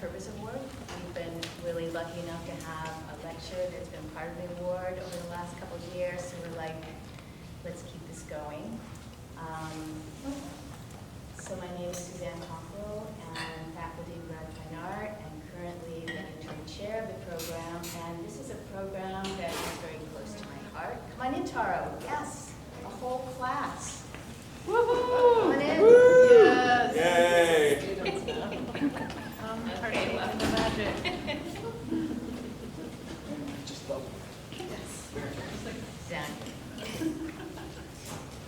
Purves Award. We've been really lucky enough to have a lecture that's been part of the award over the last couple of years, so we're like, let's keep this going. So my name is Suzanne Cockrell, and I'm faculty in Grad Fine Art, and currently the interim chair of the program, and this is a program that is very close to my heart. Come on in, Taro. Yes, a whole class. Woohoo! Come on in. Woo! Yes. Yay! Okay, welcome to magic. Just love Exactly.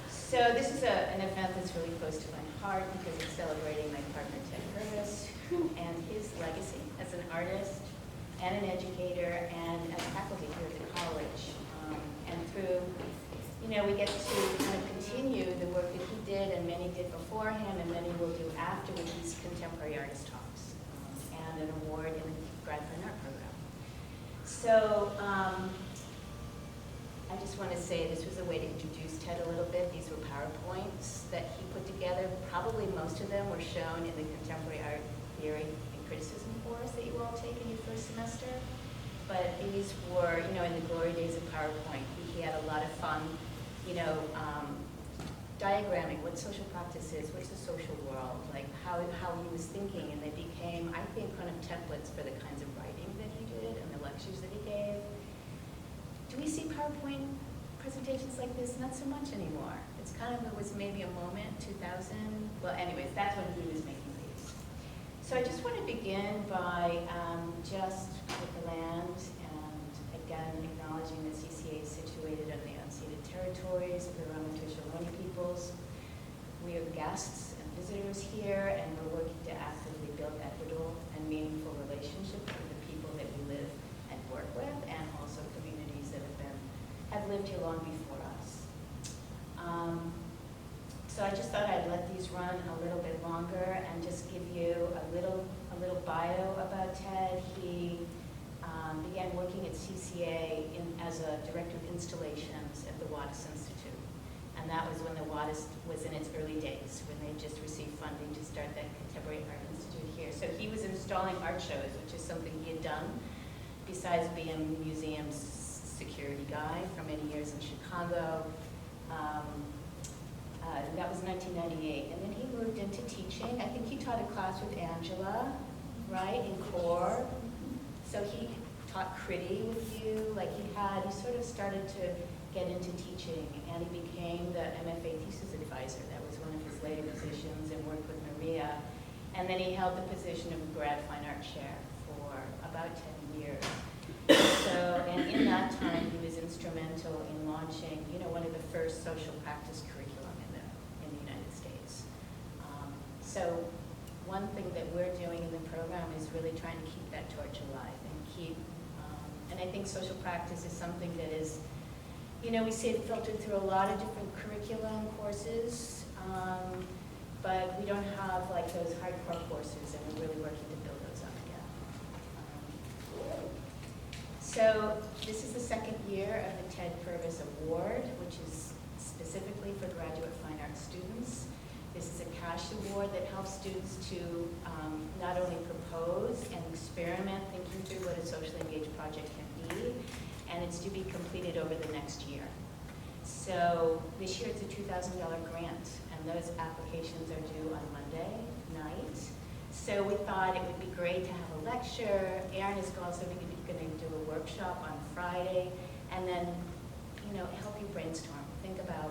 So this is an event that's really close to my heart because it's celebrating my partner Ted Purves and his legacy as an artist and an educator and as faculty here at the college. And through, we get to kind of continue the work that he did and many did before him and many will do after with these contemporary artist talks and an award in the Grad Fine Art program. So I just want to say this was a way to introduce Ted a little bit. These were PowerPoints that he put together. Probably most of them were shown in the contemporary art theory and criticism course that you all take in your first semester. But these were, in the glory days of PowerPoint, he had a lot of fun, diagramming what social practice is, what's the social world, like how he was thinking, and they became, I think, kind of templates for the kinds of writing that he did and the lectures that he gave. Do we see PowerPoint presentations like this? Not so much anymore. It's kind of, it was maybe a moment, 2000. Well, anyways, that's when he was making these. So I just want to begin by just with the land and again acknowledging that CCA is situated on the unceded territories of the Ramaytush Ohlone peoples. We are guests and visitors here, and we're working to actively build equitable and meaningful relationships with the people that we live and work with, and also communities that have lived here long before us. So I just thought I'd let these run a little bit longer and just give you a little bio about Ted. He began working at CCA as a director of installations at the Wattis Institute. And that was when the Wattis was in its early days, when they just received funding to start that Contemporary Art Institute here. So he was installing art shows, which is something he had done, besides being a museum's security guy for many years in Chicago. That was 1998. And then he moved into teaching. I think he taught a class with Angela, right, in core. So he taught Critty with you. Like he sort of started to get into teaching, and he became the MFA thesis advisor. That was one of his later positions, and worked with Maria. And then he held the position of Grad Fine Art Chair for about 10 years. So, and in that time, he was instrumental in launching, one of the first social practice curriculum in the United States. So, one thing that we're doing in the program is really trying to keep that torch alive and keep. And I think social practice is something that is, we see it filtered through a lot of different curriculum courses, but we don't have like those hardcore courses, and we're really working to build those up again. So this is the second year of the Ted Purves Award, which is specifically for graduate fine arts students. This is a cash award that helps students to not only propose and experiment thinking through what a socially engaged project can be, and it's to be completed over the next year. So this year it's a $2,000 grant, and those applications are due on Monday night. So we thought it would be great to have a lecture. Aaron is also going to do a workshop on Friday, and then help you brainstorm. Think about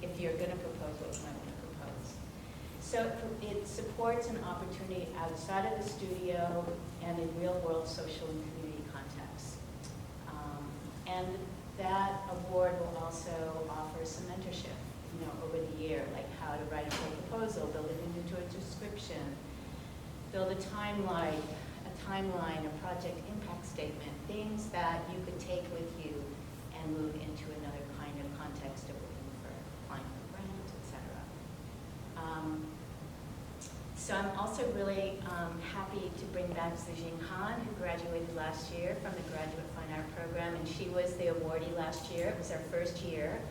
if you're going to propose, what you might want to propose. So it supports an opportunity outside of the studio and in real-world social and community contexts. And that award will also offer some mentorship, over the year, like how to write a full proposal, build it into a description, build a timeline, a project impact statement, things that you could take with you and move into another kind of context of looking for applying for grants, etc. So I'm also really happy to bring back Zijing Han, who graduated last year from the Graduate Fine Art Program, and she was the awardee last year. It was our first year.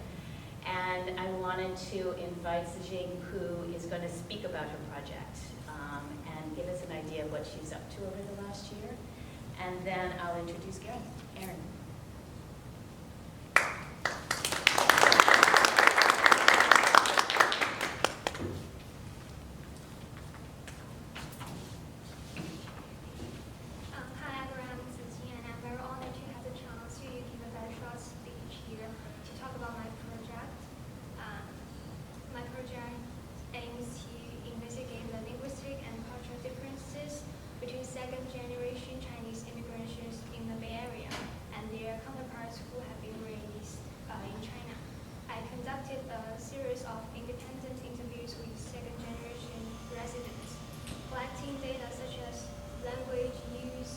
And I wanted to invite Zijing, who is going to speak about her project and give us an idea of what she's up to over the last year. And then I'll introduce Erin. second-generation Chinese immigrants in the Bay Area and their counterparts who have been raised in China. I conducted a series of independent interviews with second-generation residents, collecting data such as language use,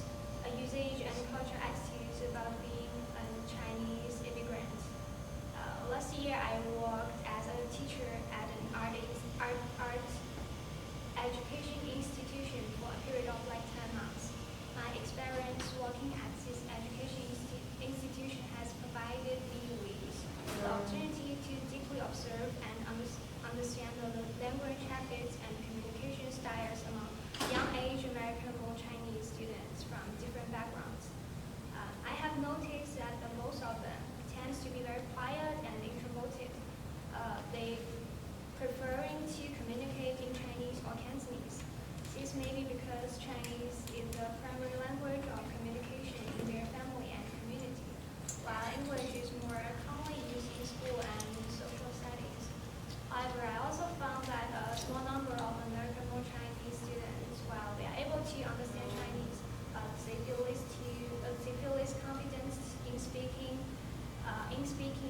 usage, and cultural attitudes about being a Chinese immigrant. Last year, I worked as a teacher at an art education institution for a period of like 10 months. My experience working at this education institution has provided me with the opportunity to deeply observe and understand the language habits and communication styles among young-age American-born Chinese students from different backgrounds. I have noticed that most of them tends to be very quiet and introverted. They preferring to communicate in Chinese or Cantonese. This may be because Chinese is the primary language of communication in their family and community, while English is more commonly used in school and social settings. However, I also found that a small number of American-born Chinese students, while they are able to understand Chinese, they feel less confidence in speaking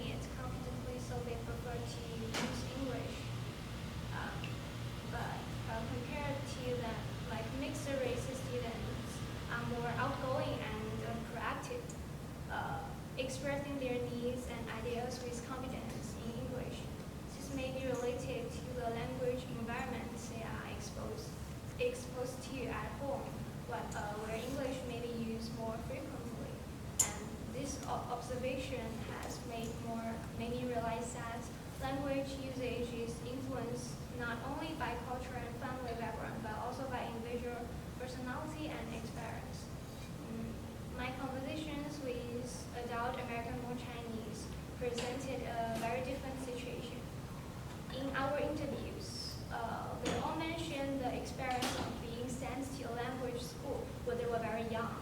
it confidently, so they prefer to use English. But compared to them, like mixed race students are more outgoing and proactive, expressing their needs and ideas with confidence in English. This may be related to the language environment they are exposed to at home, where English may be used more frequently. And this observation has made me realize that language usage is influenced not only by culture and family background, but also by individual personality and experience. My conversations with adult American-born Chinese presented a very different situation. In our interviews, they all mentioned the experience of being sent to a language school when they were very young,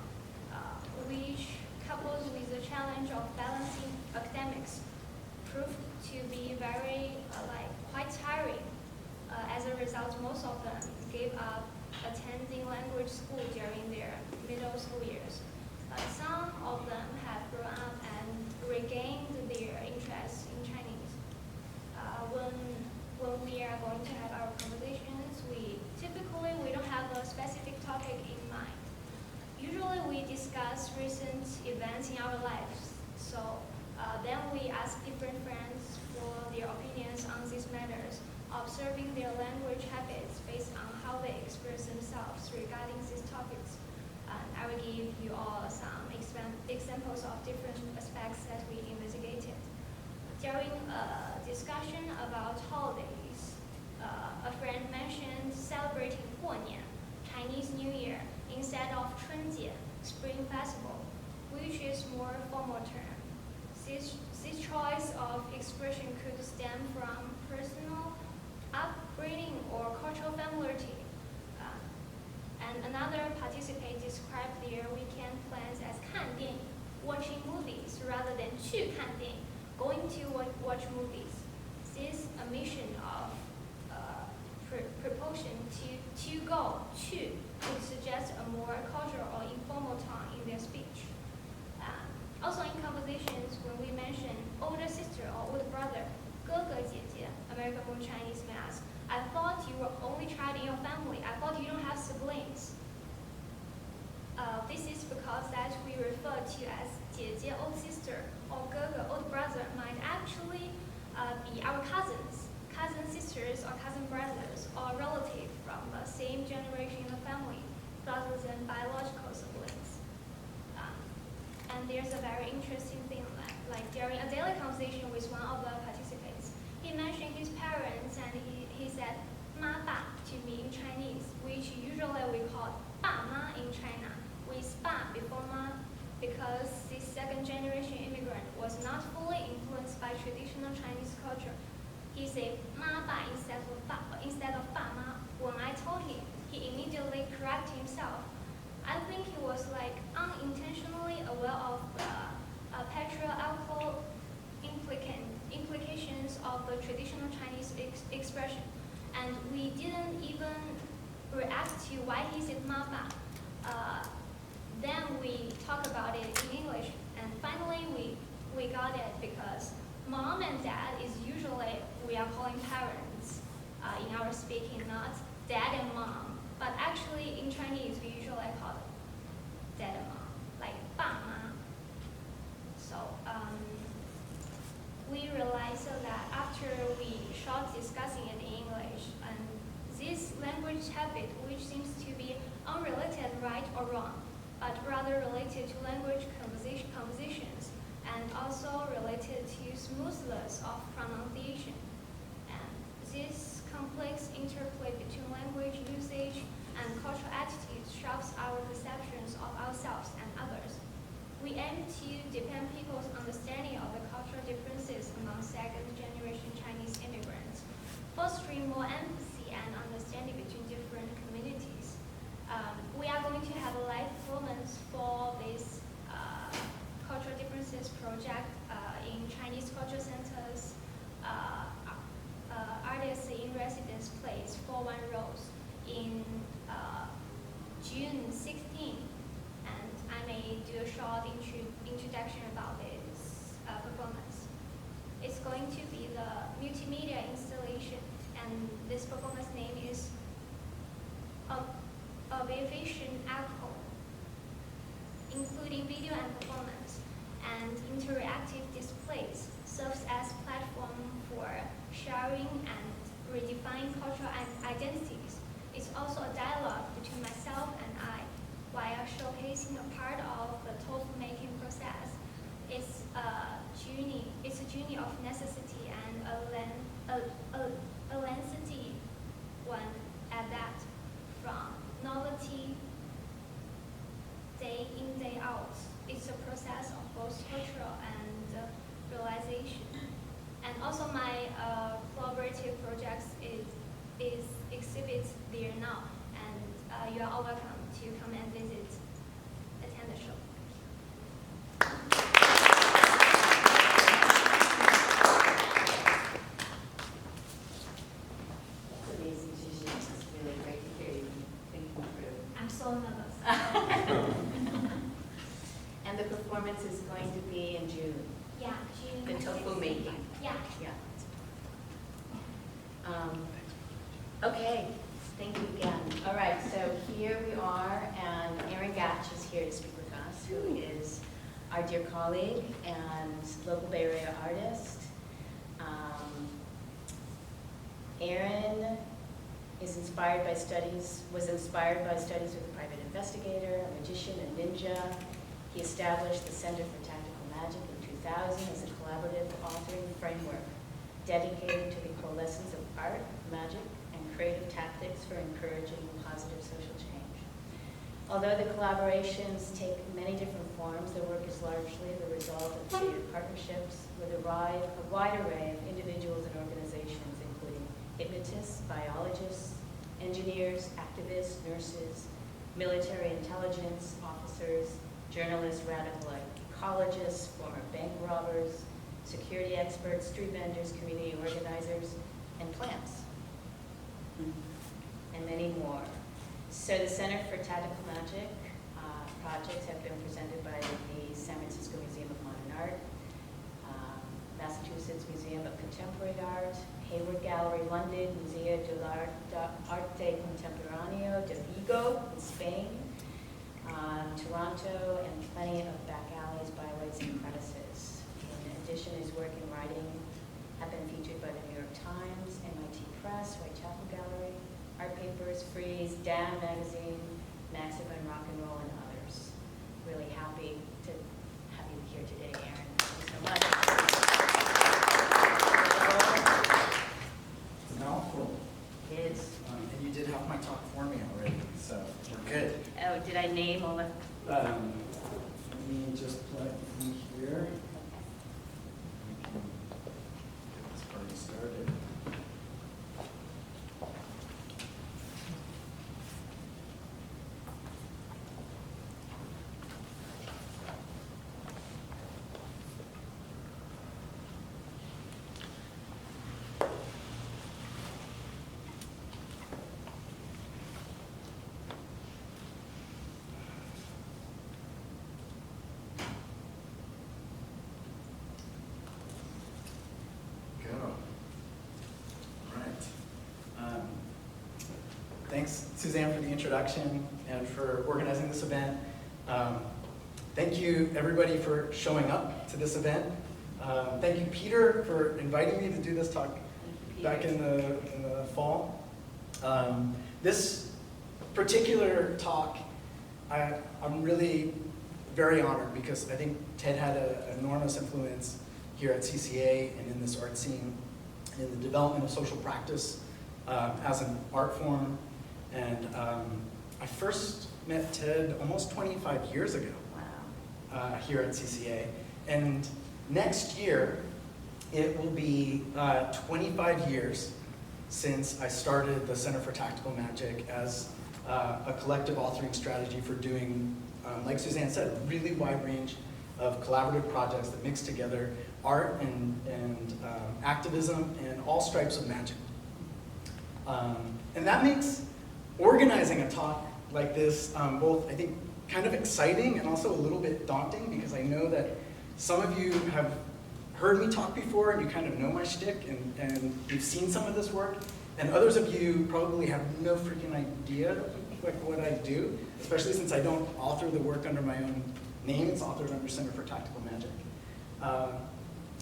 which coupled with the challenge of balancing academics proved to be very quite tiring. As a result, most of them gave up attending language school during their middle school years. Some of them have grown up and regained their interest in Chinese. When we are going to have our conversations, we don't have a specific topic in mind. Usually we discuss recent events in our lives. So then we ask different friends for their opinions on these matters, observing their language habits based on how they express themselves regarding these topics. I will give you all some examples of different aspects that we investigated. During a discussion about holidays, a friend mentioned celebrating 过年, Chinese New Year, instead of 春节, Spring Festival, which is more formal term. This choice of expression could stem from personal upbringing or cultural familiarity. And another participant described their weekend plans as 看电影, watching movies rather than 去看电影, going to watch movies. This omission of proportion to go, 去, would suggest a more cultural or informal tone in their speech. Also in conversations, when we mention older sister or older brother, 哥哥姐姐, American-born Chinese may ask, I thought you were only child in your family. I thought you don't have siblings. This is because that we refer to as 姐姐, old sister, or 哥哥, old brother, might actually be our cousins, cousin sisters or cousin brothers, or relative from the same generation in the family, rather than biological siblings. And there's a very interesting thing like during a daily conversation with one of the participants, mentioned his parents, and he said 妈爸 to me in Chinese, which usually we call 爸妈 in China, with 爸 before 妈, because this second generation immigrant was not fully influenced by traditional Chinese culture. He said 妈爸 instead of 爸妈. When I told him, he immediately corrected himself. I think he was like unintentionally aware of the patriarchal implications of the traditional Chinese expression, and we didn't even react to why he said 妈爸. Then we talked about it in English, and finally we got it, because mom and dad is usually we are calling parents in our speaking, not dad and mom. But actually in Chinese we usually call it dad and mom, like 爸妈. So we realized that after we started discussing it in English, and this language habit, which seems to be unrelated right or wrong, but rather related to language compositions, and also related to smoothness of pronunciation. And this complex interplay between language usage and cultural attitudes shapes our perceptions of ourselves and others. We aim to deepen people's understanding of the cultural differences among second-generation Chinese immigrants, fostering more empathy and understanding between different communities. We are going to have a live performance for this cultural differences project in Chinese cultural centers, artists in residence place 41 rows in June 16. And I may do a short introduction about this performance. It's going to be the multimedia installation, and this performance name is Aviation Echo, including video and performance, and interactive displays serves as platform for sharing and redefining cultural identities. It's also a dialogue between myself and I, while showcasing a part of the tofu making process. It's a journey of necessity and a lengthy one at that, from novelty day in, day out. It's a process of both cultural and realization. And also my collaborative projects is exhibits there now, and you are all welcome to come and visit, attend the show. That's amazing, Gigi. It's really great to hear you. Thank you, Purves. I'm so nervous. And the performance is going to be in June. Yeah, June. The tofu making. Yeah. Yeah. Okay, thank you again. All right, so here we are, and Aaron Gach is here to speak with us, who is our dear colleague and local Bay Area artist. Aaron was inspired by studies with a private investigator, a magician, a ninja. He established the Center for Tactical Magic in 2000 as a collaborative authoring framework dedicated to the coalescence of art, magic, and creative tactics for encouraging positive social change. Although the collaborations take many different forms, their work is largely the result of creative partnerships with a wide array of individuals and organizations, including hypnotists, biologists, engineers, activists, nurses, military intelligence officers, journalists, radical ecologists, former bank robbers, security experts, street vendors, community organizers, and plants, and many more. So the Center for Tactical Magic projects have been presented by the San Francisco Museum of Modern Art, Massachusetts Museum of Contemporary Art, Hayward Gallery, London, Museo d'Arte Contemporaneo de Vigo in Spain, Toronto, and plenty of back alleys, byways, and crevices. In addition, his work and writing have been featured by the New York Times, MIT Press, Whitechapel Gallery, Art Papers, Freeze, Damn Magazine, Maxim and Rock and Roll, and others. Really happy to have you here today, Aaron. Thank you so much. off my talk for me already, so we're good. Oh, did I name all the? Let me just plug in here. We can get this party started. Thanks, Suzanne, for the introduction and for organizing this event. Thank you, everybody, for showing up to this event. Thank you, Peter, for inviting me to do this talk back in the fall. This particular talk, I'm really very honored because I think Ted had an enormous influence here at CCA and in this art scene, in the development of social practice as an art form. And I first met Ted almost 25 years ago. Wow. Here at CCA. And next year, it will be 25 years since I started the Center for Tactical Magic as a collective authoring strategy for doing, like Suzanne said, a really wide range of collaborative projects that mix together art and activism and all stripes of magic. And that makes organizing a talk like this both, I think, kind of exciting and also a little bit daunting, because I know that some of you have heard me talk before and you kind of know my shtick and you've seen some of this work, and others of you probably have no freaking idea like what I do, especially since I don't author the work under my own name. It's authored under Center for Tactical Magic.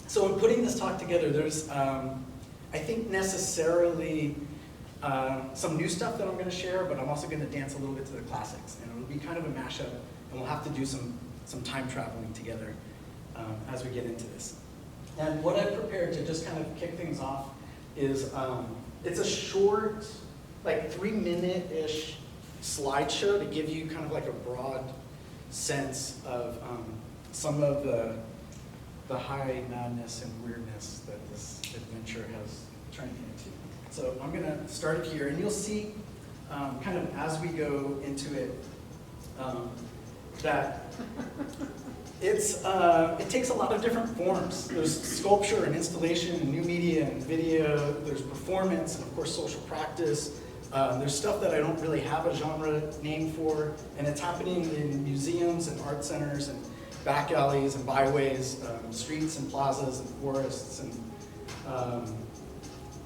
So in putting this talk together, there's, I think, necessarily some new stuff that I'm going to share, but I'm also going to dance a little bit to the classics, and it'll be kind of a mashup, and we'll have to do some time traveling together as we get into this. And what I've prepared to just kind of kick things off is, it's a short, like 3-minute-ish slideshow to give you kind of like a broad sense of some of the high madness and weirdness that this adventure has turned into. So I'm going to start it here, and you'll see kind of as we go into it that it takes a lot of different forms. There's sculpture and installation and new media and video. There's performance and, of course, social practice. There's stuff that I don't really have a genre name for, and it's happening in museums and art centers and back alleys and byways, streets and plazas and forests and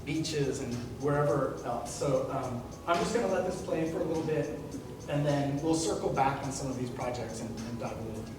beaches and wherever else. So I'm just going to let this play for a little bit, and then we'll circle back on some of these projects and dive a little deeper.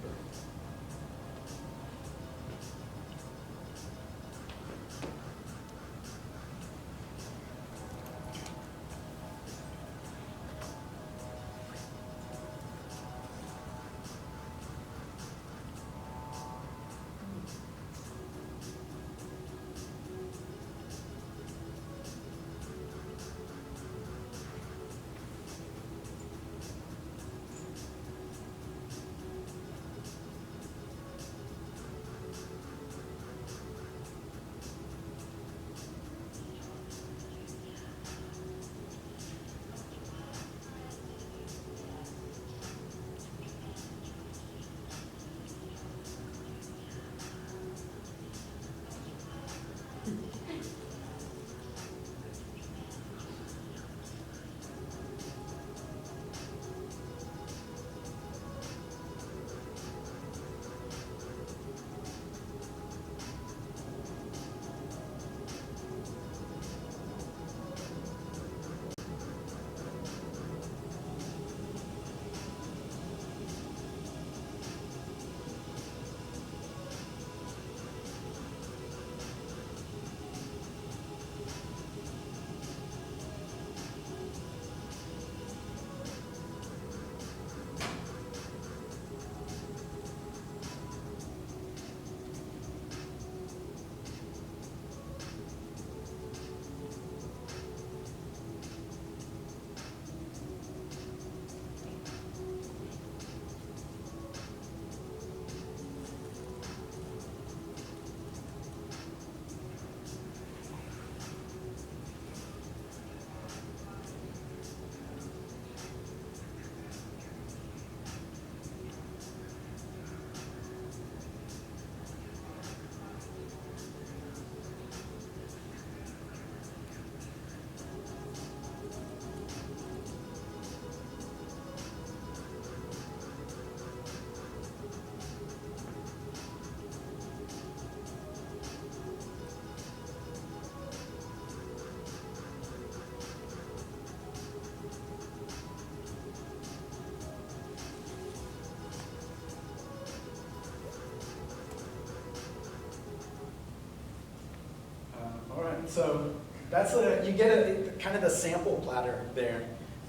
So that's you get a kind of the sample platter there,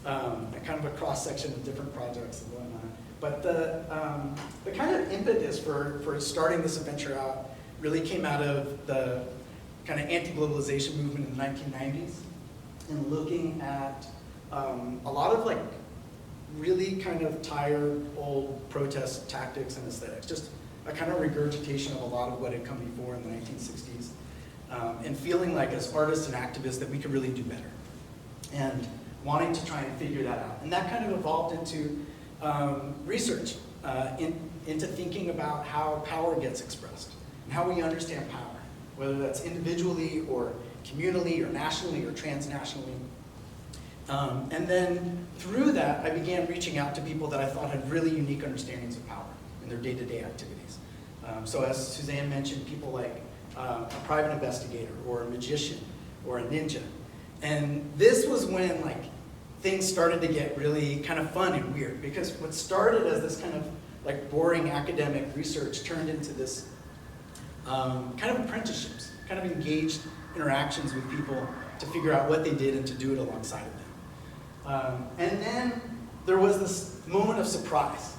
kind of a cross section of different projects and whatnot. But the kind of impetus for starting this adventure out really came out of the kind of anti-globalization movement in the 1990s, and looking at a lot of like really kind of tired old protest tactics and aesthetics, just a kind of regurgitation of a lot of what had come before in the 1960s, and feeling like as artists and activists that we could really do better, and wanting to try and figure that out. And that kind of evolved into research, into thinking about how power gets expressed, and how we understand power, whether that's individually or communally or nationally or transnationally. And then through that, I began reaching out to people that I thought had really unique understandings of power in their day-to-day activities. So as Suzanne mentioned, people like a private investigator or a magician or a ninja. And this was when like things started to get really kind of fun and weird, because what started as this kind of like boring academic research turned into this kind of apprenticeships, kind of engaged interactions with people to figure out what they did and to do it alongside of them. And then there was this moment of surprise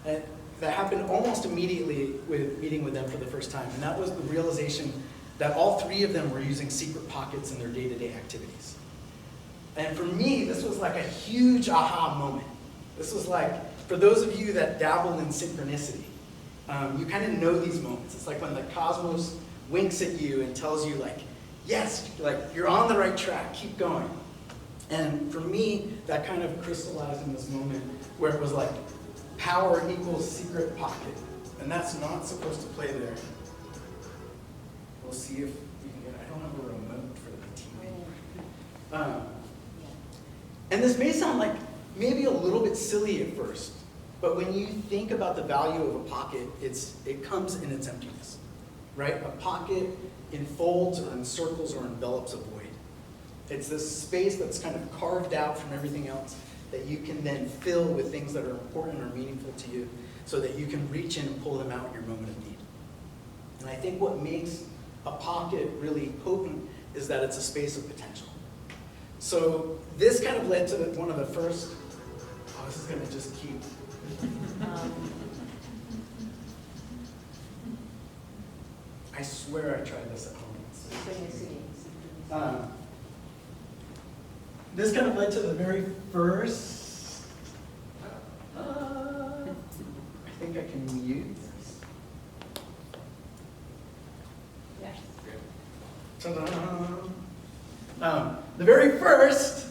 that happened almost immediately with meeting with them for the first time, and that was the realization that all three of them were using secret pockets in their day-to-day activities. And for me, this was like a huge aha moment. This was like, for those of you that dabble in synchronicity, you kind of know these moments. It's like when the cosmos winks at you and tells you like, yes, like you're on the right track, keep going. And for me, that kind of crystallized in this moment where it was like, power equals secret pocket. And that's not supposed to play there. We'll see if we can get it. I don't have a remote for the TV. And this may sound like maybe a little bit silly at first, but when you think about the value of a pocket, it comes in its emptiness, right? A pocket enfolds or encircles or envelops a void. It's this space that's kind of carved out from everything else that you can then fill with things that are important or meaningful to you, so that you can reach in and pull them out in your moment of need. And I think what makes a pocket really potent is that it's a space of potential. So this kind of led to one of the first, this is going to just keep. I swear I tried this at home. This kind of led to the very first, I think I can mute this. Yes. Ta-da! The very first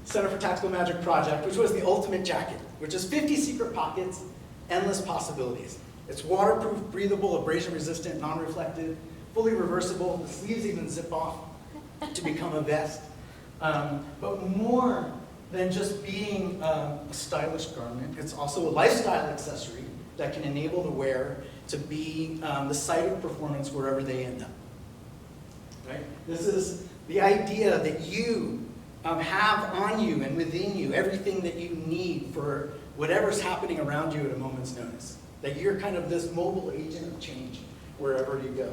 Center for Tactical Magic project, which was the Ultimate Jacket, which is 50 secret pockets, endless possibilities. It's waterproof, breathable, abrasion-resistant, non-reflective, fully reversible. The sleeves even zip off to become a vest. But more than just being a stylish garment, it's also a lifestyle accessory that can enable the wearer to be the site of performance wherever they end up. Right? This is the idea that you have on you and within you everything that you need for whatever's happening around you at a moment's notice. That you're kind of this mobile agent of change wherever you go.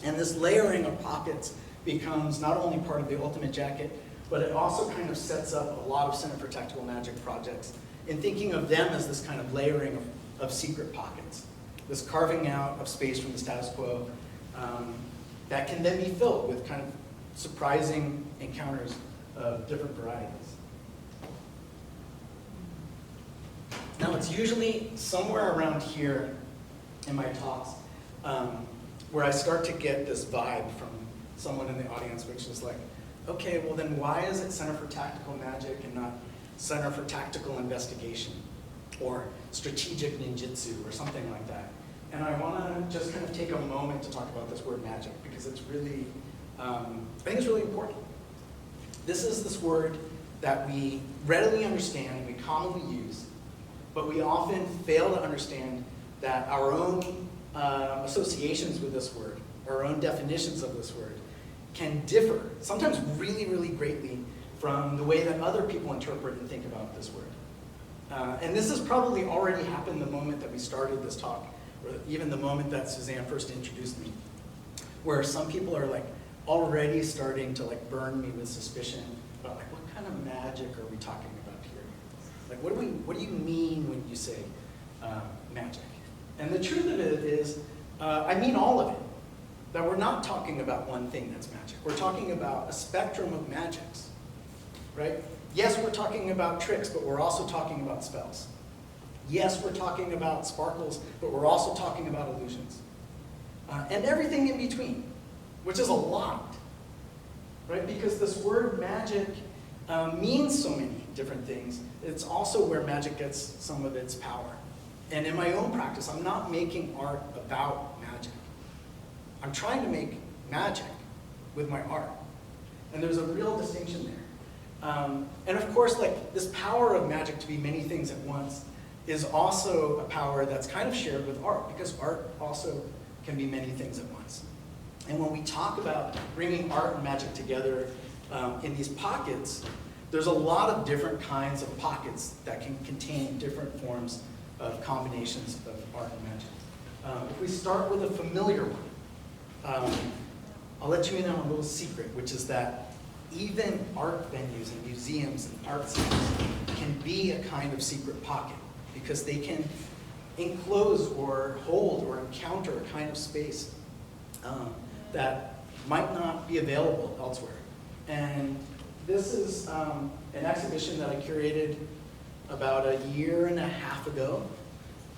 And this layering of pockets becomes not only part of the Ultimate Jacket, but it also kind of sets up a lot of Center for Tactical Magic projects in thinking of them as this kind of layering of secret pockets, this carving out of space from the status quo that can then be filled with kind of surprising encounters of different varieties. Now it's usually somewhere around here in my talks where I start to get this vibe from someone in the audience, which is like, okay, well then why is it Center for Tactical Magic and not Center for Tactical Investigation or Strategic Ninjutsu or something like that? And I want to just kind of take a moment to talk about this word magic, because it's really, I think it's really important. This is this word that we readily understand and we commonly use, but we often fail to understand that our own associations with this word, our own definitions of this word, can differ, sometimes really, really greatly, from the way that other people interpret and think about this word. And this has probably already happened the moment that we started this talk, or even the moment that Suzanne first introduced me, where some people are like, already starting to like burn me with suspicion about like what kind of magic are we talking about here? Like what do you mean when you say magic? And the truth of it is, I mean all of it. That we're not talking about one thing that's magic. We're talking about a spectrum of magics, right? Yes, we're talking about tricks, but we're also talking about spells. Yes, we're talking about sparkles, but we're also talking about illusions. And everything in between, which is a lot, right? Because this word magic means so many different things. It's also where magic gets some of its power. And in my own practice, I'm not making art about magic. I'm trying to make magic with my art. And there's a real distinction there. And of course, like this power of magic to be many things at once is also a power that's kind of shared with art, because art also can be many things at once. And when we talk about bringing art and magic together in these pockets, there's a lot of different kinds of pockets that can contain different forms of combinations of art and magic. If we start with a familiar one, I'll let you in on a little secret, which is that even art venues and museums and art centers can be a kind of secret pocket, because they can enclose or hold or encounter a kind of space that might not be available elsewhere. And this is an exhibition that I curated about a year and a half ago,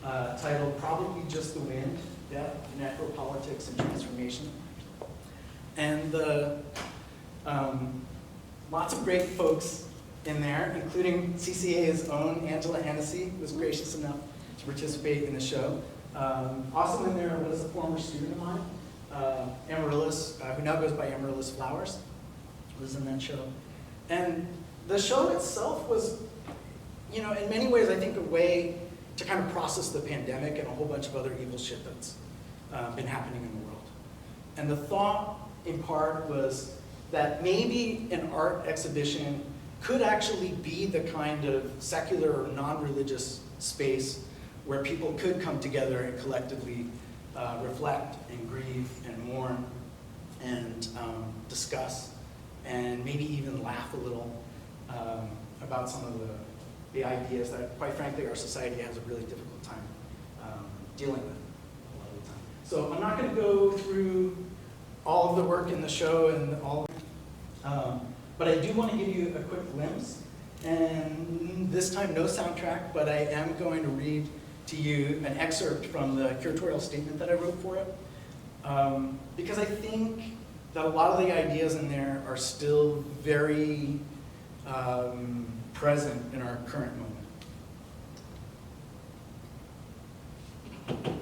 titled Probably Just the Wind, Death, Necropolitics, and Transformation. And lots of great folks in there, including CCA's own Angela Hennessy, who was gracious enough to participate in the show. Also in there was a former student of mine, Amaryllis, who now goes by Amaryllis Flowers, was in that show. And the show itself was, you know, in many ways, I think, a way to kind of process the pandemic and a whole bunch of other evil shit that's been happening in the world. And the thought, in part, was that maybe an art exhibition could actually be the kind of secular or non-religious space where people could come together and collectively reflect and grieve and mourn and discuss and maybe even laugh a little about some of the ideas that, quite frankly, our society has a really difficult time dealing with a lot of the time. So I'm not going to go through all of the work in the show and all of but I do want to give you a quick glimpse. And this time, no soundtrack, but I am going to read to you an excerpt from the curatorial statement that I wrote for it. Because I think that a lot of the ideas in there are still very present in our current moment.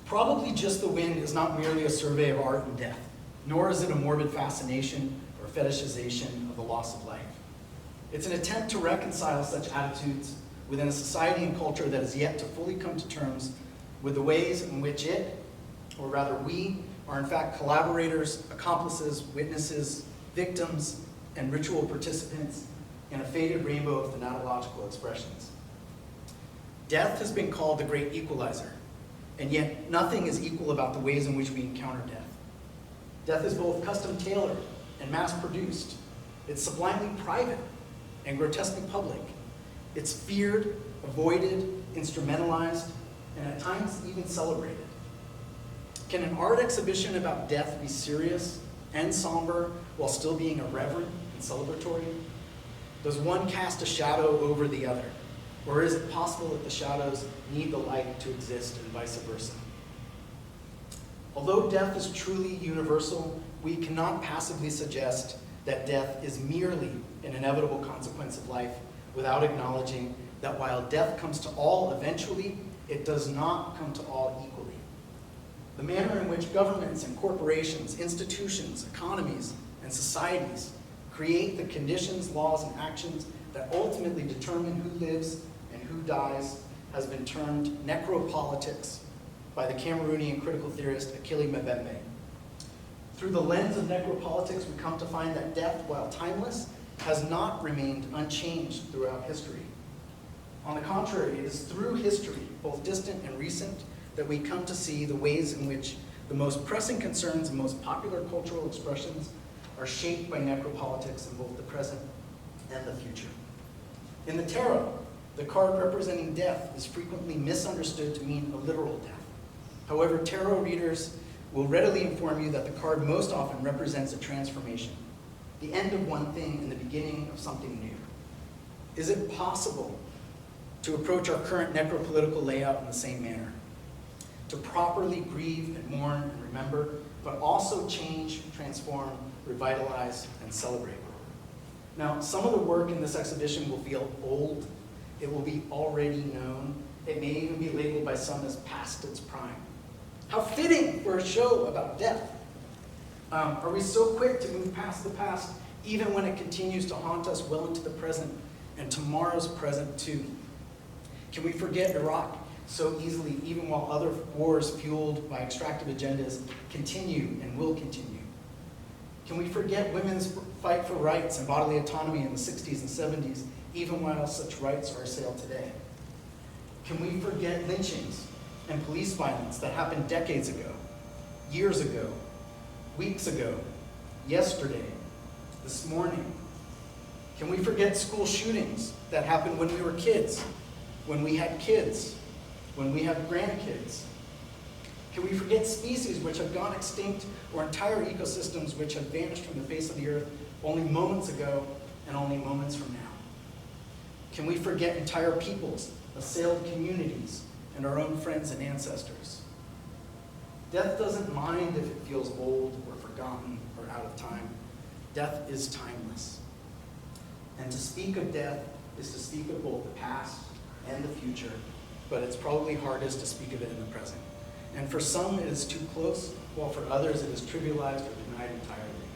Probably Just the Wind is not merely a survey of art and death, nor is it a morbid fascination or fetishization of the loss of life. It's an attempt to reconcile such attitudes within a society and culture that has yet to fully come to terms with the ways in which it, or rather we, are in fact collaborators, accomplices, witnesses, victims, and ritual participants in a faded rainbow of thanatological expressions. Death has been called the great equalizer, and yet nothing is equal about the ways in which we encounter death. Death is both custom-tailored and mass-produced. It's sublimely private and grotesquely public. It's feared, avoided, instrumentalized, and at times even celebrated. Can an art exhibition about death be serious and somber while still being irreverent and celebratory? Does one cast a shadow over the other? Or is it possible that the shadows need the light to exist and vice versa? Although death is truly universal, we cannot passively suggest that death is merely an inevitable consequence of life without acknowledging that while death comes to all eventually, it does not come to all equally. The manner in which governments and corporations, institutions, economies, and societies create the conditions, laws, and actions that ultimately determine who lives and who dies has been termed necropolitics by the Cameroonian critical theorist Akili Mbembe. Through the lens of necropolitics, we come to find that death, while timeless, has not remained unchanged throughout history. On the contrary, it is through history, both distant and recent, that we come to see the ways in which the most pressing concerns and most popular cultural expressions are shaped by necropolitics in both the present and the future. In the tarot, the card representing death is frequently misunderstood to mean a literal death. However, tarot readers will readily inform you that the card most often represents a transformation, the end of one thing and the beginning of something new. Is it possible to approach our current necropolitical layout in the same manner? To properly grieve and mourn and remember, but also change, transform, revitalize, and celebrate. Now, some of the work in this exhibition will feel old. It will be already known. It may even be labeled by some as past its prime. How fitting for a show about death. Are we so quick to move past the past, even when it continues to haunt us well into the present and tomorrow's present too? Can we forget Iraq so easily, even while other wars fueled by extractive agendas continue and will continue? Can we forget women's fight for rights and bodily autonomy in the 60s and 70s, even while such rights are assailed today? Can we forget lynchings and police violence that happened decades ago, years ago, weeks ago, yesterday, this morning? Can we forget school shootings that happened when we were kids, when we had kids, when we have grandkids? Can we forget species which have gone extinct or entire ecosystems which have vanished from the face of the earth only moments ago and only moments from now? Can we forget entire peoples, assailed communities, and our own friends and ancestors? Death doesn't mind if it feels old or forgotten or out of time. Death is timeless. And to speak of death is to speak of both the past and the future, but it's probably hardest to speak of it in the present. And for some, it is too close, while for others, it is trivialized or denied entirely.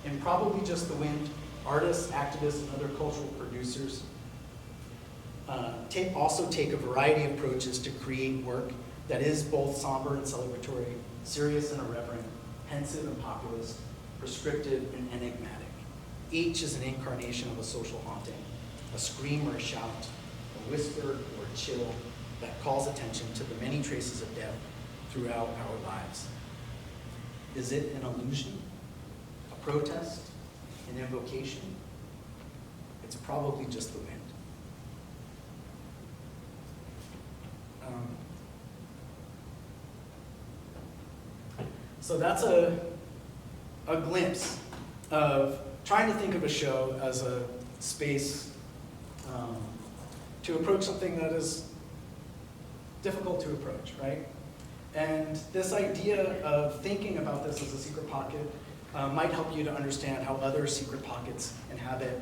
In Probably Just the Wind, artists, activists, and other cultural producers also take a variety of approaches to create work that is both somber and celebratory, serious and irreverent, pensive and populist, prescriptive and enigmatic. Each is an incarnation of a social haunting, a scream or a shout, a whisper or a chill that calls attention to the many traces of death throughout our lives. Is it an illusion, a protest, an invocation? It's probably just the wind. So that's a glimpse of trying to think of a show as a space to approach something that is difficult to approach, right? And this idea of thinking about this as a secret pocket might help you to understand how other secret pockets inhabit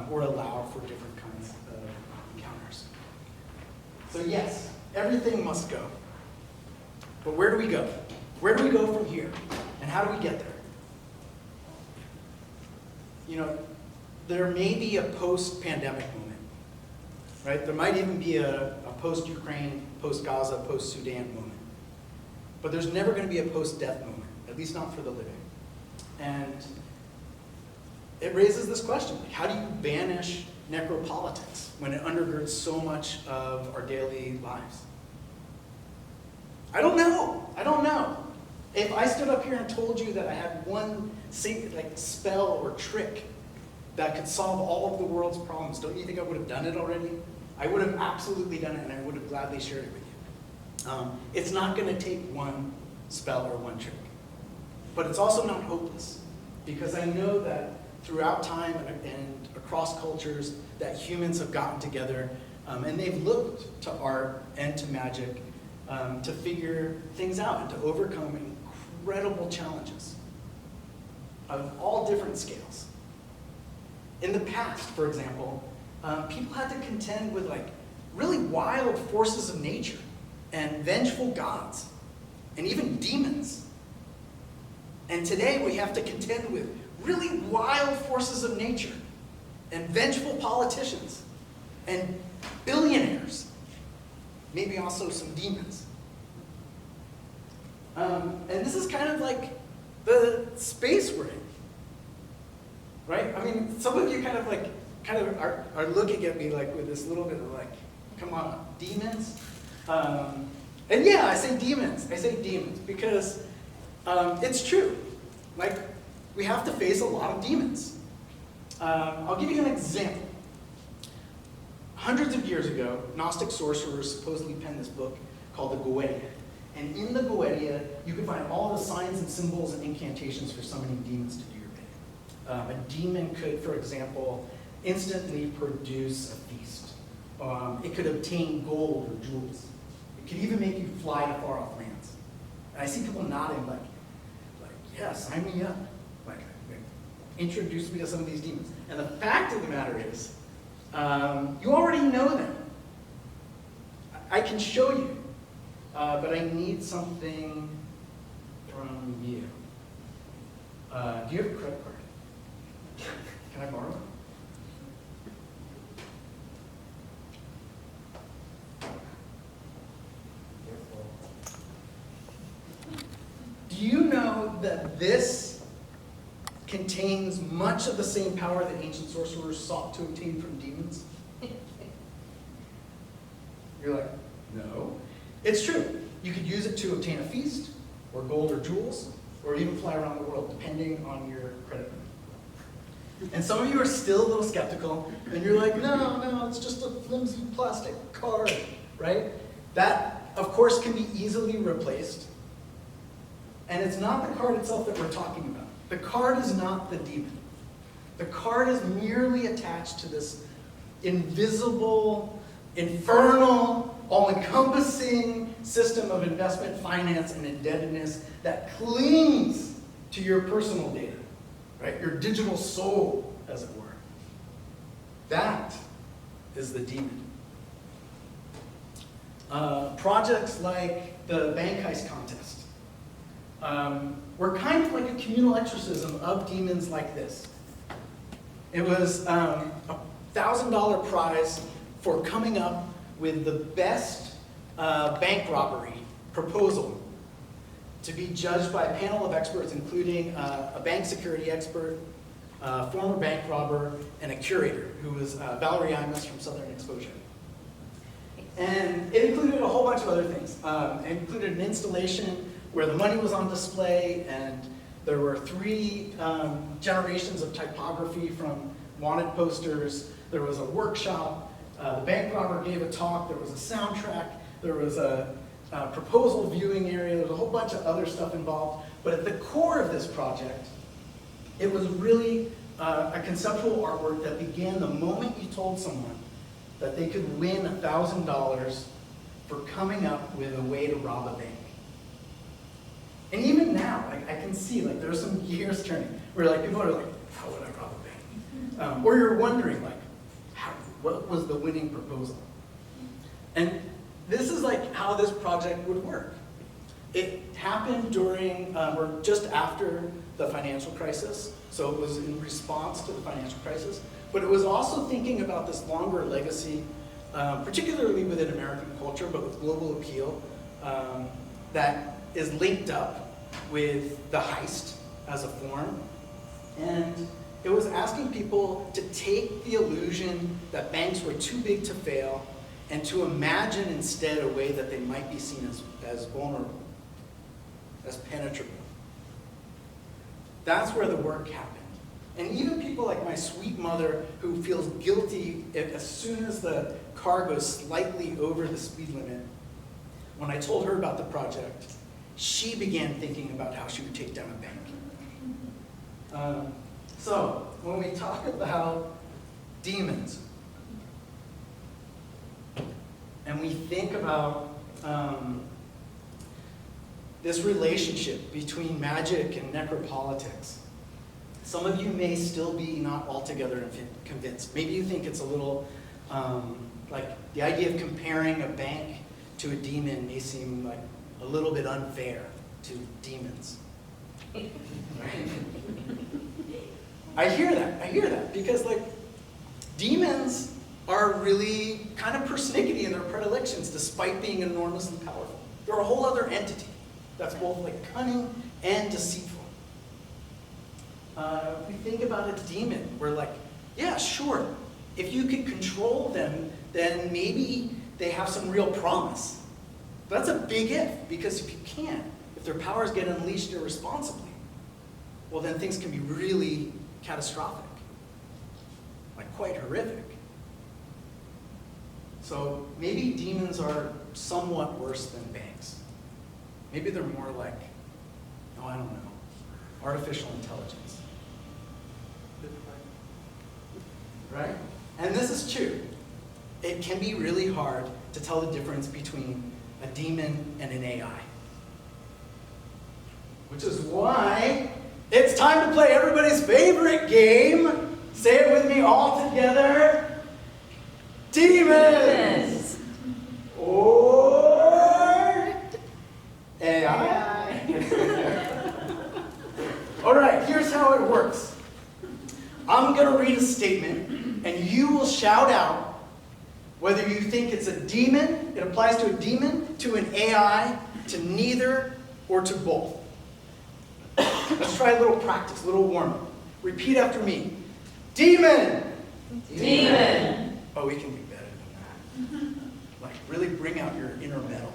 or allow for different kinds of encounters. So yes, everything must go. But where do we go? Where do we go from here? And how do we get there? You know, there may be a post-pandemic moment, right? There might even be a post-Ukraine, post-Gaza, post-Sudan moment. But there's never going to be a post-death moment, at least not for the living. And it raises this question, like, how do you banish necropolitics when it undergirds so much of our daily lives? I don't know. I don't know. If I stood up here and told you that I had one spell or trick that could solve all of the world's problems, don't you think I would have done it already? I would have absolutely done it, and I would have gladly shared it with you. It's not going to take one spell or one trick. But it's also not hopeless, because I know that throughout time and across cultures that humans have gotten together and they've looked to art and to magic to figure things out and to overcome incredible challenges of all different scales. In the past, for example, people had to contend with really wild forces of nature and vengeful gods and even demons. And today we have to contend with really wild forces of nature and vengeful politicians and billionaires, maybe also some demons. And this is kind of like the space we're in, right? I mean, some of you kind of are looking at me with this little bit of come on, demons? And yeah, I say demons because it's true. Like, we have to face a lot of demons. I'll give you an example. Hundreds of years ago, Gnostic sorcerers supposedly penned this book called the Goetia. And in the Goetia, you can find all the signs and symbols and incantations for summoning demons to do your bidding. A demon could, for example, instantly produce a feast. It could obtain gold or jewels. It could even make you fly to far-off lands. And I see people nodding like, yeah, sign me up. Like, introduce me to some of these demons. And the fact of the matter is, you already know them. I can show you, but I need something from you. Do you have a credit card? Can I borrow it? Do you know that this contains much of the same power that ancient sorcerers sought to obtain from demons? You're like, no. It's true. You could use it to obtain a feast, or gold or jewels, or even fly around the world, depending on your credit limit. And some of you are still a little skeptical, and you're like, no, it's just a flimsy plastic card, right? That, of course, can be easily replaced. And it's not the card itself that we're talking about. The card is not the demon. The card is merely attached to this invisible, infernal, all-encompassing system of investment, finance, and indebtedness that clings to your personal data, right? Your digital soul, as it were. That is the demon. Projects like the bank heist contest were kind of like a communal exorcism of demons like this. It was a $1,000 prize for coming up with the best bank robbery proposal to be judged by a panel of experts, including a bank security expert, a former bank robber, and a curator, who was Valerie Imus from Southern Exposure. And it included a whole bunch of other things. It included an installation where the money was on display, and there were 3 generations of typography from wanted posters. There was a workshop. The bank robber gave a talk. There was a soundtrack. There was a proposal viewing area. There was a whole bunch of other stuff involved. But at the core of this project, it was really a conceptual artwork that began the moment you told someone that they could win $1,000 for coming up with a way to rob a bank. And even now, I can see, there's some gears turning, where people are like, how would I rob a bank? Or you're wondering, what was the winning proposal? And this is how this project would work. It happened during, or just after the financial crisis, so it was in response to the financial crisis, but it was also thinking about this longer legacy, particularly within American culture, but with global appeal, that is linked up with the heist as a form. And it was asking people to take the illusion that banks were too big to fail and to imagine instead a way that they might be seen as vulnerable, as penetrable. That's where the work happened. And even people like my sweet mother, who feels guilty as soon as the car goes slightly over the speed limit, when I told her about the project, she began thinking about how she would take down a bank. So, when we talk about demons, and we think about this relationship between magic and necropolitics, some of you may still be not altogether convinced. Maybe you think it's a little, the idea of comparing a bank to a demon may seem like a little bit unfair to demons. Right? I hear that, because demons are really kind of persnickety in their predilections despite being enormously powerful. They're a whole other entity that's both cunning and deceitful. If we think about a demon, we're yeah, sure, if you could control them, then maybe they have some real promise. But that's a big if, because if you can't, if their powers get unleashed irresponsibly, well then things can be really catastrophic, like quite horrific. So maybe demons are somewhat worse than banks. Maybe they're more like, oh, I don't know, artificial intelligence. Right? And this is true. It can be really hard to tell the difference between a demon and an AI. Which is why it's time to play everybody's favorite game. Say it with me all together. Demons! Or AI? All right, here's how it works. I'm going to read a statement, and you will shout out whether you think it's a demon, it applies to a demon, to an AI, to neither, or to both. Let's try a little practice, a little warm-up. Repeat after me. Demon! Demon. Oh, we can do better than that. Like, really bring out your inner metal.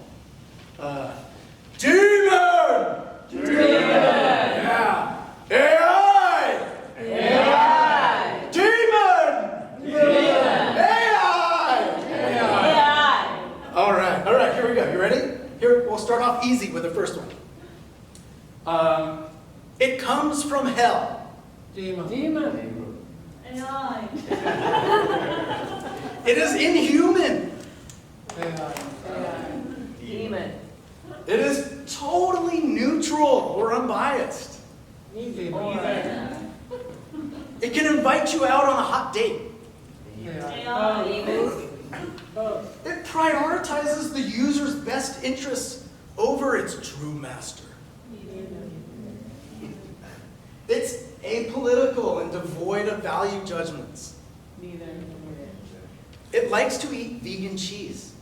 Demon! Demon. Yeah. AI! AI. Demon! Demon. AI! AI. All right, here we go. You ready? Here, we'll start off easy with the first one. It comes from hell. Demon. AI. It is inhuman. Demon. It is totally neutral or unbiased. It can invite you out on a hot date. It prioritizes the user's best interests over its true master. It's apolitical and devoid of value judgments. It likes to eat vegan cheese.